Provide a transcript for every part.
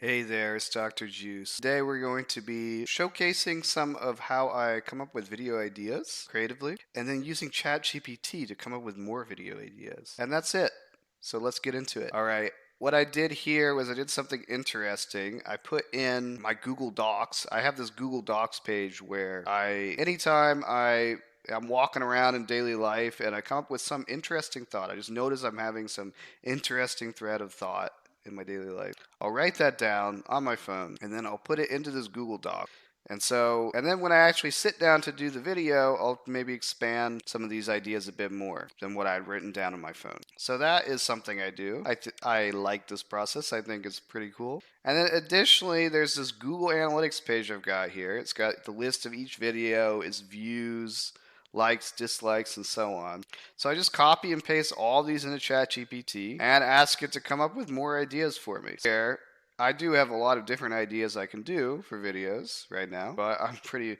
Hey there, it's Dr. Juice. Today we're going to be showcasing some of how I come up with video ideas creatively, and then using ChatGPT to come up with more video ideas. And that's it. So let's get into it. All right. What I did here was I did something interesting. I put in my Google Docs. I have this Google Docs page where anytime I'm walking around in daily life and I come up with some interesting thought. I just notice I'm having some interesting thread of thought in my daily life. I'll write that down on my phone and then I'll put it into this Google Doc. And then when I actually sit down to do the video, I'll maybe expand some of these ideas a bit more than what I'd written down on my phone. So that is something I do. I like this process. I think it's pretty cool. And then additionally, there's this Google Analytics page I've got here. It's got the list of each video, its views, likes, dislikes, and so on. So I just copy and paste all these into ChatGPT and ask it to come up with more ideas for me. Here, I do have a lot of different ideas I can do for videos right now, but I'm pretty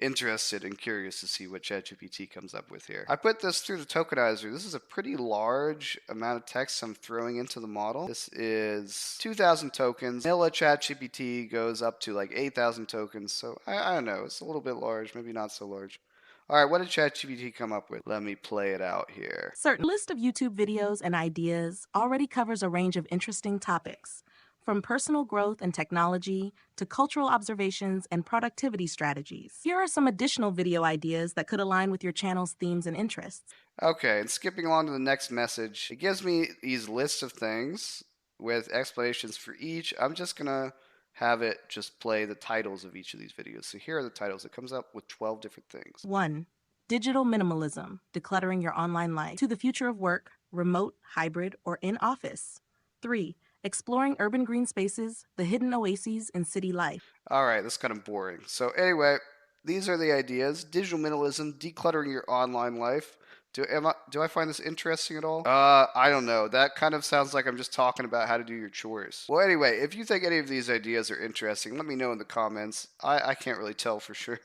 interested and curious to see what ChatGPT comes up with here. I put this through the tokenizer. This is a pretty large amount of text I'm throwing into the model. This is 2,000 tokens. Vanilla ChatGPT goes up to like 8,000 tokens. So I don't know. It's a little bit large, maybe not so large. All right, what did ChatGPT come up with? Let me play it out here. Certain list of YouTube videos and ideas already covers a range of interesting topics, from personal growth and technology to cultural observations and productivity strategies. Here are some additional video ideas that could align with your channel's themes and interests. Okay, and skipping along to the next message, it gives me these lists of things with explanations for each. I'm just gonna have it just play the titles of each of these videos. So here are the titles. It comes up with 12 different things. 1. Digital minimalism, decluttering your online life. To the future of work, remote, hybrid, or in office. 3. Exploring urban green spaces, the hidden oases in city life. All right, that's kind of boring. So anyway, these are the ideas. Digital minimalism, decluttering your online life. Do I find this interesting at all? I don't know. That kind of sounds like I'm just talking about how to do your chores. Well, anyway, if you think any of these ideas are interesting, let me know in the comments. I can't really tell for sure.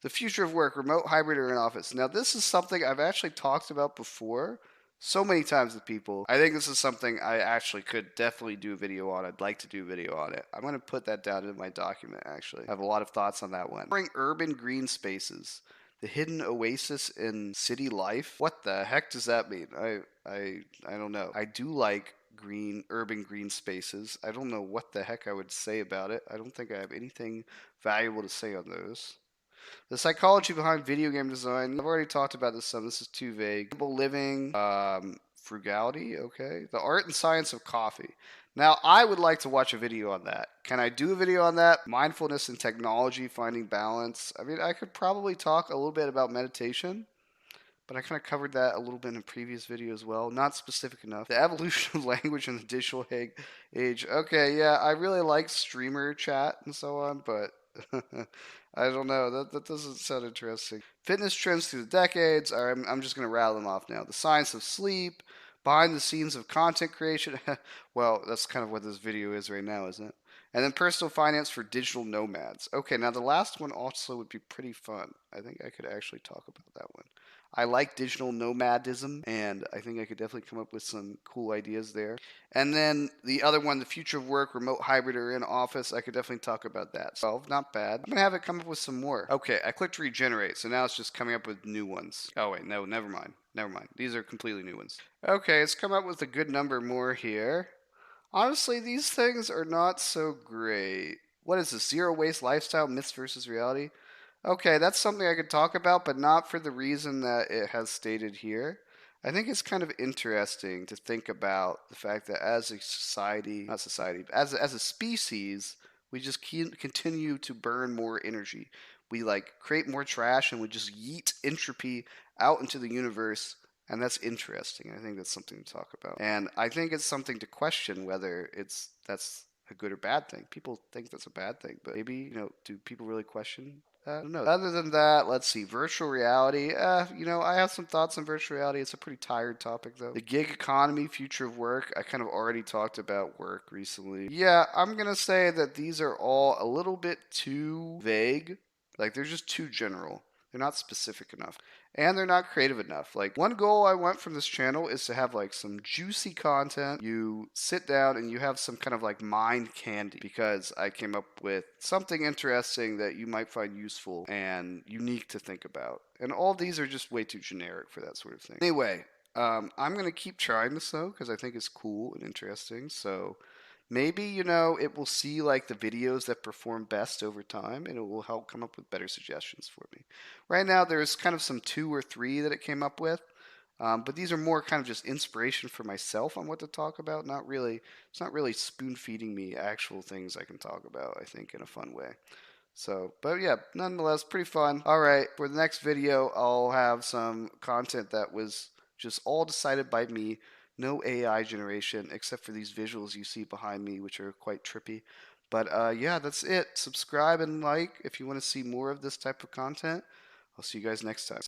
The future of work, remote, hybrid, or in office. Now, this is something I've actually talked about before so many times with people. I think this is something I actually could definitely do a video on. I'd like to do a video on it. I'm going to put that down in my document, actually. I have a lot of thoughts on that one. Bring urban green spaces. The hidden oasis in city life. What the heck does that mean? I don't know. I do like urban green spaces. I don't know what the heck I would say about it. I don't think I have anything valuable to say on those. The psychology behind video game design. I've already talked about this some. This is too vague. Simple living, frugality. Okay. The art and science of coffee. Now, I would like to watch a video on that. Can I do a video on that? Mindfulness and technology, finding balance. I mean, I could probably talk a little bit about meditation, but I kind of covered that a little bit in a previous video as well. Not specific enough. The evolution of language in the digital age. Okay, yeah, I really like streamer chat and so on, but I don't know. That doesn't sound interesting. Fitness trends through the decades. All right, I'm just going to rattle them off now. The science of sleep, behind the scenes of content creation. Well, that's kind of what this video is right now, isn't it? And then personal finance for digital nomads. Okay, now the last one also would be pretty fun. I think I could actually talk about that one. I like digital nomadism, and I think I could definitely come up with some cool ideas there. And then the other one, the future of work, remote, hybrid, or in office, I could definitely talk about that. So, not bad. I'm going to have it come up with some more. Okay, I clicked regenerate, so now it's just coming up with new ones. Oh, wait, no, never mind. Never mind. These are completely new ones. Okay, it's come up with a good number more here. Honestly, these things are not so great. What is this? Zero waste lifestyle, myths versus reality? Okay, that's something I could talk about, but not for the reason that it has stated here. I think it's kind of interesting to think about the fact that as a society, not society, as a species, we just continue to burn more energy. We like create more trash and we just yeet entropy out into the universe, and that's interesting. I think that's something to talk about. And I think it's something to question whether that's a good or bad thing. People think that's a bad thing, but maybe, do people really question? I don't know. Other than that, let's see. Virtual reality. I have some thoughts on virtual reality. It's a pretty tired topic, though. The gig economy, future of work. I kind of already talked about work recently. Yeah, I'm going to say that these are all a little bit too vague. Like, they're just too general. They're not specific enough. And they're not creative enough. Like, one goal I want from this channel is to have like some juicy content. You sit down and you have some kind of like mind candy because I came up with something interesting that you might find useful and unique to think about. And all these are just way too generic for that sort of thing. Anyway, I'm going to keep trying this though because I think it's cool and interesting. So maybe, it will see like the videos that perform best over time and it will help come up with better suggestions for me. Right now, there's kind of some two or three that it came up with. But these are more kind of just inspiration for myself on what to talk about. Not really, it's not really spoon feeding me actual things I can talk about, I think, in a fun way. So, but yeah, nonetheless, pretty fun. All right, for the next video, I'll have some content that was just all decided by me. No AI generation, except for these visuals you see behind me, which are quite trippy. But yeah, that's it. Subscribe and like if you want to see more of this type of content. I'll see you guys next time.